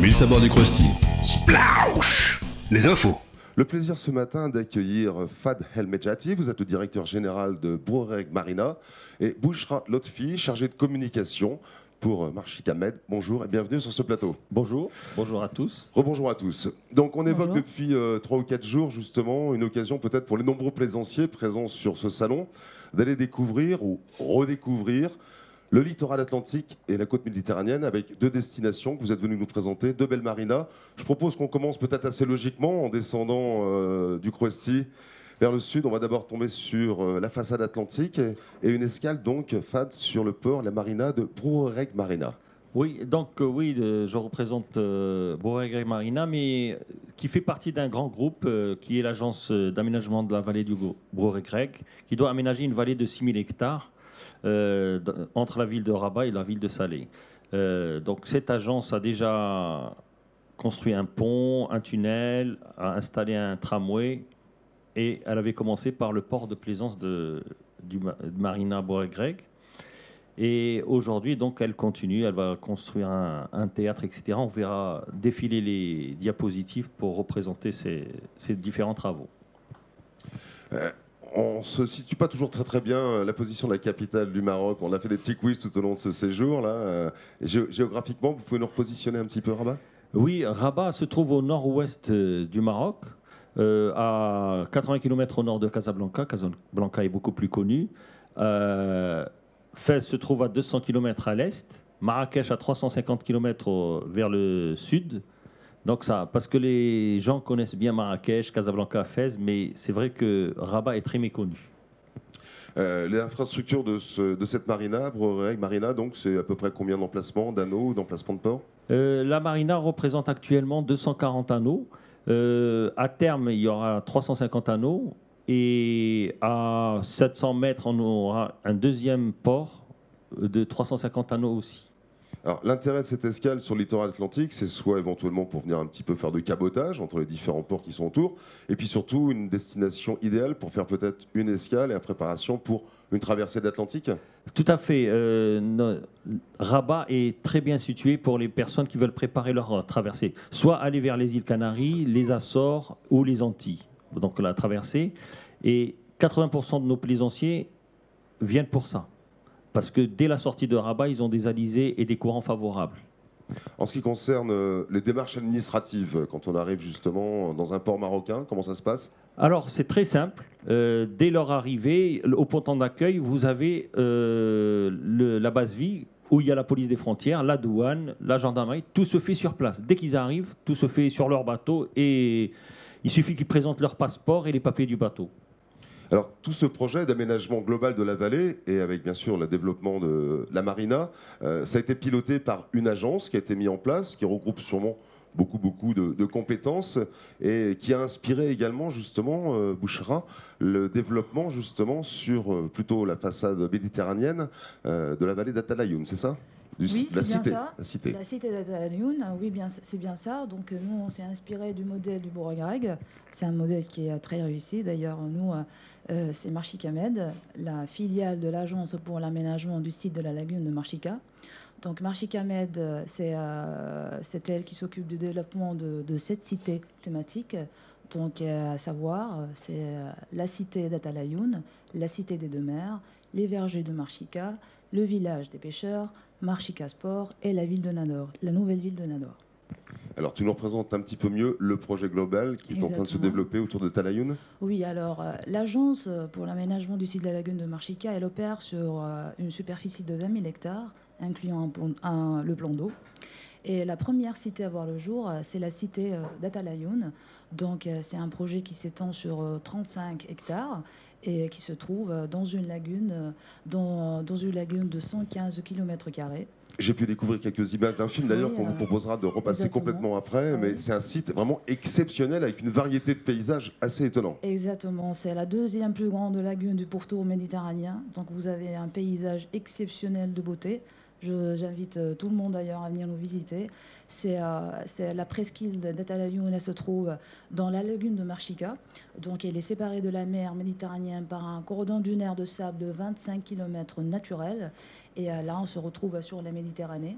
1000 saveurs du Krusty. Splaush. Les infos. Le plaisir ce matin d'accueillir Fad Helmejati, vous êtes le directeur général de Broreg Marina, et Bouchra Lotfi, chargé de communication pour Marchika Med. Bonjour et bienvenue sur ce plateau. Bonjour, bonjour à tous. Rebonjour à tous. Donc on évoque Bonjour. depuis 3 ou 4 jours justement une occasion peut-être pour les nombreux plaisanciers présents sur ce salon d'aller découvrir ou redécouvrir le littoral atlantique et la côte méditerranéenne avec 2 destinations que vous êtes venus nous présenter, 2 belles marinas. Je propose qu'on commence peut-être assez logiquement en descendant du Krusty vers le sud. On va d'abord tomber sur la façade atlantique et une escale donc Fad sur le port, la marina de Broreg Marina. Oui, donc je représente Broreg Marina, mais qui fait partie d'un grand groupe qui est l'agence d'aménagement de la vallée du Broreg, qui doit aménager une vallée de 6000 hectares entre la ville de Rabat et la ville de Salé. Donc cette agence a déjà construit un pont, un tunnel, a installé un tramway et elle avait commencé par le port de plaisance de Marina Broreg. Et aujourd'hui, donc, elle continue, elle va construire un théâtre, etc. On verra défiler les diapositives pour représenter ces différents travaux. On ne se situe pas toujours très bien la position de la capitale du Maroc. On a fait des petits quiz tout au long de ce séjour. Là. Géographiquement, vous pouvez nous repositionner un petit peu, Rabat ? Oui, Rabat se trouve au nord-ouest du Maroc, à 80 km au nord de Casablanca. Casablanca est beaucoup plus connu. Fès se trouve à 200 km à l'est, Marrakech à 350 km vers le sud. Donc ça, parce que les gens connaissent bien Marrakech, Casablanca, Fès, mais c'est vrai que Rabat est très méconnu. Les infrastructures de cette marina, Broreg Marina, donc c'est à peu près combien d'emplacements, d'anneaux ou d'emplacements de port ? La marina représente actuellement 240 anneaux. À terme, il y aura 350 anneaux. Et à 700 mètres, on aura un deuxième port de 350 anneaux aussi. Alors, l'intérêt de cette escale sur le littoral atlantique, c'est soit éventuellement pour venir un petit peu faire de cabotage entre les différents ports qui sont autour, et puis surtout une destination idéale pour faire peut-être une escale et en préparation pour une traversée de l'Atlantique. Tout à fait. Rabat est très bien situé pour les personnes qui veulent préparer leur traversée. Soit aller vers les îles Canaries, les Açores ou les Antilles. Donc la traversée. Et 80% de nos plaisanciers viennent pour ça. Parce que dès la sortie de Rabat, ils ont des alizés et des courants favorables. En ce qui concerne les démarches administratives, quand on arrive justement dans un port marocain, comment ça se passe ? Alors, c'est très simple. Dès leur arrivée, au ponton d'accueil, vous avez la base vie où il y a la police des frontières, la douane, la gendarmerie. Tout se fait sur place. Dès qu'ils arrivent, tout se fait sur leur bateau et il suffit qu'ils présentent leur passeport et les papiers du bateau. Alors, tout ce projet d'aménagement global de la vallée, et avec bien sûr le développement de la marina, ça a été piloté par une agence qui a été mise en place, qui regroupe sûrement beaucoup de compétences, et qui a inspiré également, justement, Bouchra, le développement, justement, sur plutôt la façade méditerranéenne de la vallée d'Atalayoun, c'est ça ? Oui, c'est bien ça. La cité. La cité d'Atalayoun, oui, c'est bien ça. Donc nous, on s'est inspiré du modèle du Broreg. C'est un modèle qui est très réussi. D'ailleurs, nous, c'est Marchika Med, la filiale de l'agence pour l'aménagement du site de la lagune de Marchika. Donc Marchika Med, c'est elle qui s'occupe du développement de cette cité thématique. Donc à savoir, c'est la cité d'Atalayoun, la cité des 2 mers, les vergers de Marchika, le village des pêcheurs, Marchika Sport et la ville de Nador, la nouvelle ville de Nador. Alors, tu nous représentes un petit peu mieux le projet global qui est en train de se développer autour de Talayoun ? Oui, alors l'agence pour l'aménagement du site de la lagune de Marchika, elle opère sur une superficie de 20 000 hectares, incluant le plan d'eau. Et la première cité à voir le jour, c'est la cité d'Atalayoun. Donc, c'est un projet qui s'étend sur 35 hectares et qui se trouve dans une lagune, dans une lagune de 115 km². J'ai pu découvrir quelques images d'un film d'ailleurs Oui, qu'on vous proposera de repasser exactement. complètement après, mais Oui. c'est un site vraiment exceptionnel avec une variété de paysages assez étonnants. Exactement, c'est la 2e plus grande lagune du pourtour méditerranéen. Donc vous avez un paysage exceptionnel de beauté. J'invite tout le monde d'ailleurs à venir nous visiter. C'est la presqu'île d'Atalayoun, elle se trouve dans la lagune de Marchika. Donc elle est séparée de la mer Méditerranéenne par un cordon dunaire de sable de 25 km naturel. Et là, on se retrouve sur la Méditerranée.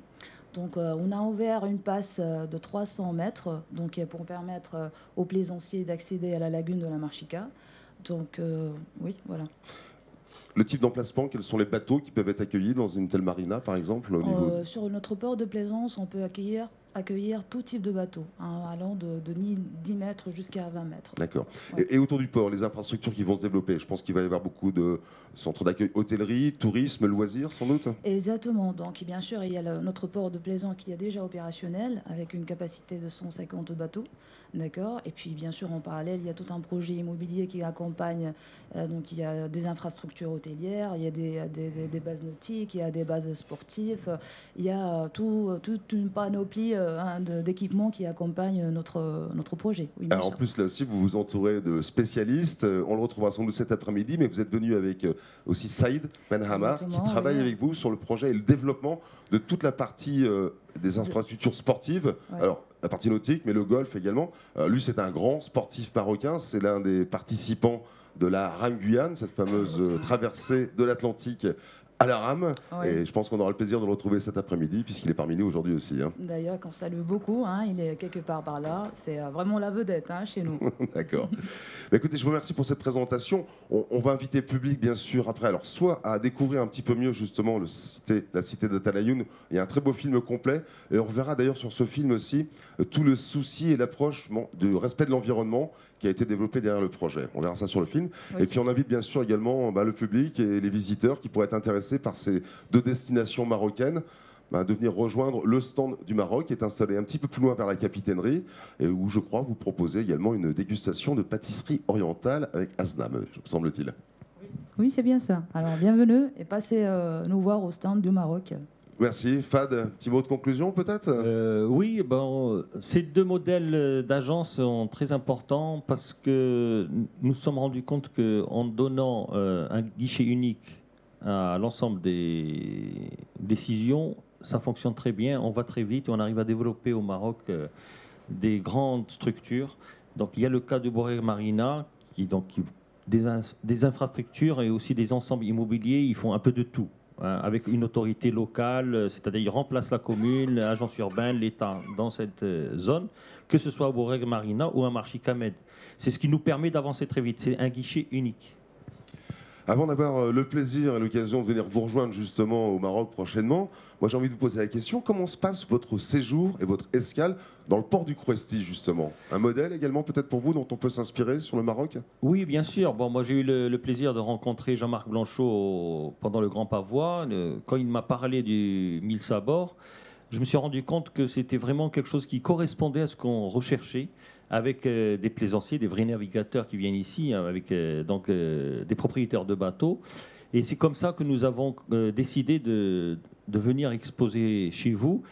Donc, on a ouvert une passe de 300 mètres donc, pour permettre aux plaisanciers d'accéder à la lagune de la Marchica. Donc, oui, voilà. Le type d'emplacement, quels sont les bateaux qui peuvent être accueillis dans une telle marina, par exemple au niveau... Sur notre port de plaisance, on peut accueillir tout type de bateau, hein, allant de 10 mètres jusqu'à 20 mètres. D'accord. Ouais. Et autour du port, les infrastructures qui vont se développer, je pense qu'il va y avoir beaucoup de centres d'accueil, hôtellerie, tourisme, loisirs, sans doute. Exactement. Donc, bien sûr, il y a notre port de plaisance qui est déjà opérationnel avec une capacité de 150 bateaux. D'accord. Et puis, bien sûr, en parallèle, il y a tout un projet immobilier qui accompagne. Donc, il y a des infrastructures hôtelières, il y a des bases nautiques, il y a des bases sportives, il y a toute une panoplie d'équipements qui accompagnent notre projet. Oui, bien Alors, en sûr. plus, là aussi, vous vous entourez de spécialistes. On le retrouvera sans doute cet après-midi, mais vous êtes venu avec aussi Saïd Benhamar, qui Exactement, travaille oui. avec vous sur le projet et le développement de toute la partie des infrastructures sportives. Ouais. Alors, la partie nautique, mais le golf également. Lui, c'est un grand sportif marocain. C'est l'un des participants de la rame Guyane, cette fameuse traversée de l'Atlantique à la rame. Ouais. Et je pense qu'on aura le plaisir de le retrouver cet après-midi, puisqu'il est parmi nous aujourd'hui aussi. Hein. D'ailleurs, qu'on salue beaucoup, hein, il est quelque part par là. C'est vraiment la vedette hein, chez nous. D'accord. Bah, écoutez, je vous remercie pour cette présentation. On va inviter le public, bien sûr, après. Alors, soit à découvrir un petit peu mieux, justement, la cité de Talayoun. Il y a un très beau film complet. Et on verra d'ailleurs sur ce film aussi tout le souci et l'approche du respect de l'environnement qui a été développé derrière le projet. On verra ça sur le film. Oui. Et puis, on invite bien sûr également le public et les visiteurs qui pourraient être intéressés par ces deux destinations marocaines. De venir rejoindre le stand du Maroc qui est installé un petit peu plus loin vers la capitainerie et où je crois vous proposez également une dégustation de pâtisserie orientale avec Asnam, me semble-t-il. Oui, c'est bien ça. Alors, bienvenue et passez nous voir au stand du Maroc. Merci. Fad, petit mot de conclusion peut-être Oui, ces deux modèles d'agence sont très importants parce que nous nous sommes rendus compte qu'en donnant un guichet unique à l'ensemble des décisions, ça fonctionne très bien, on va très vite et on arrive à développer au Maroc des grandes structures. Donc il y a le cas de Bourg Marina, qui des infrastructures et aussi des ensembles immobiliers, ils font un peu de tout. Hein, avec une autorité locale, c'est-à-dire ils remplacent la commune, l'agence urbaine, l'État dans cette zone, que ce soit à Bourg Marina ou à Marchicamed. C'est ce qui nous permet d'avancer très vite, c'est un guichet unique. Avant d'avoir le plaisir et l'occasion de venir vous rejoindre justement au Maroc prochainement, moi j'ai envie de vous poser la question, comment se passe votre séjour et votre escale dans le port du Crouesti justement? Un modèle également peut-être pour vous dont on peut s'inspirer sur le Maroc? Oui, bien sûr. Bon, moi j'ai eu le plaisir de rencontrer Jean-Marc Blanchot pendant le Grand Pavois. Quand il m'a parlé du Mille Sabords, je me suis rendu compte que c'était vraiment quelque chose qui correspondait à ce qu'on recherchait, avec des plaisanciers, des vrais navigateurs qui viennent ici, hein, avec des propriétaires de bateaux. Et c'est comme ça que nous avons décidé de venir exposer chez vous.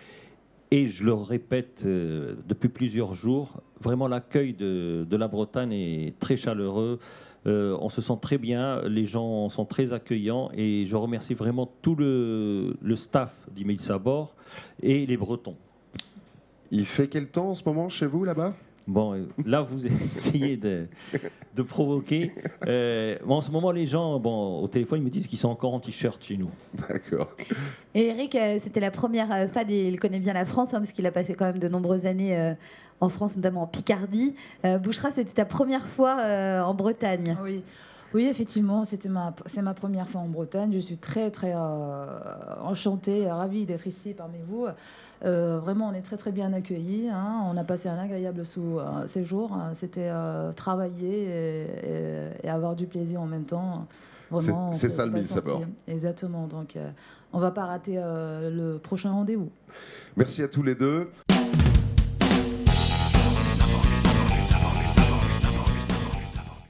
Et je le répète depuis plusieurs jours, vraiment l'accueil de la Bretagne est très chaleureux. On se sent très bien, les gens sont très accueillants et je remercie vraiment tout le staff d'Email Sabor et les Bretons. Il fait quel temps en ce moment chez vous là-bas? Bon, là, vous essayez de provoquer. En ce moment, les gens, au téléphone, ils me disent qu'ils sont encore en t-shirt chez nous. D'accord. Et Eric, c'était la première. Fad, il connaît bien la France, hein, parce qu'il a passé quand même de nombreuses années en France, notamment en Picardie. Bouchra, c'était ta première fois en Bretagne. Oui. Oui, effectivement, c'est ma première fois en Bretagne. Je suis très, très enchantée, ravie d'être ici parmi vous. Vraiment, on est très, très bien accueillis. Hein. On a passé un agréable séjour. C'était travailler et avoir du plaisir en même temps. Vraiment, C'est ça le Mille Sabords. Exactement. Donc, on ne va pas rater le prochain rendez-vous. Merci à tous les deux.